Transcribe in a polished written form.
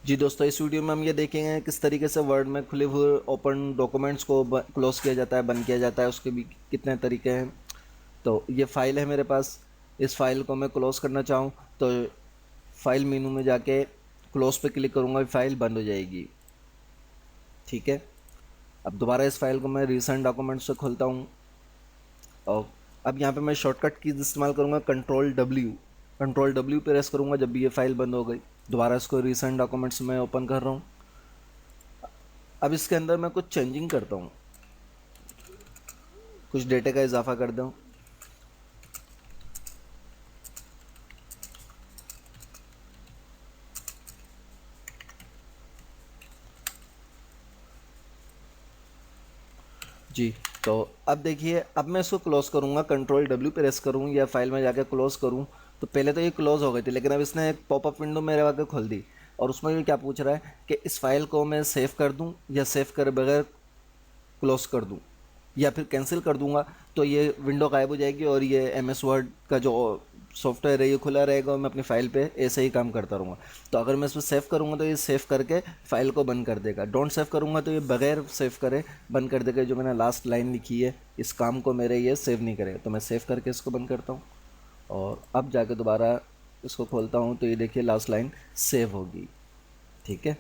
जी दोस्तों, इस वीडियो में हम ये देखेंगे किस तरीके से वर्ड में खुले हुए ओपन डॉक्यूमेंट्स को क्लोज किया जाता है, बंद किया जाता है, उसके भी कितने तरीके हैं। तो ये फाइल है मेरे पास। इस फाइल को मैं क्लोज करना चाहूँ तो फाइल मेनू में जाके क्लोज पे क्लिक करूँगा, फाइल बंद हो जाएगी। ठीक है। अब दोबारा इस फाइल को मैं रिसेंट डॉक्यूमेंट्स से खोलता हूँ और अब यहाँ पे मैं शॉर्टकट कीज इस्तेमाल करूँगा, कंट्रोल डब्ल्यू प्रेस करूँगा जब भी ये फाइल बंद हो गई। दोबारा इसको रिसेंट डॉक्यूमेंट्स में ओपन कर रहा हूँ। अब इसके अंदर मैं कुछ चेंजिंग करता हूँ, कुछ डेटे का इजाफा कर दूँ। जी, तो अब देखिए, अब मैं इसको क्लोज करूँगा, कंट्रोल डब्ल्यू प्रेस करूँ या फाइल में जाकर क्लोज करूँ तो पहले तो ये क्लोज हो गई थी, लेकिन अब इसने एक पॉपअप विंडो मेरे आगे खोल दी और उसमें भी क्या पूछ रहा है कि इस फाइल को मैं सेव कर दूँ या सेव करे बगैर क्लोज कर दूँ या फिर कैंसिल कर दूंगा। तो ये विंडो गायब हो जाएगी और ये एम एस वर्ड का जो सॉफ्टवेयर है ये खुला रहेगा और मैं अपनी फ़ाइल पे ऐसे ही काम करता रहूँगा। तो अगर मैं इसमें सेव करूँगा तो ये सेव करके फ़ाइल को बंद कर देगा, डोंट सेव करूँगा तो ये बगैर सेव करे बंद कर देगा। जो मैंने लास्ट लाइन लिखी है इस काम को मेरे ये सेव नहीं करेगा। तो मैं सेव करके इसको बंद करता हूँ और अब जाके दोबारा इसको खोलता हूँ तो ये देखिए लास्ट लाइन सेव होगी। ठीक है।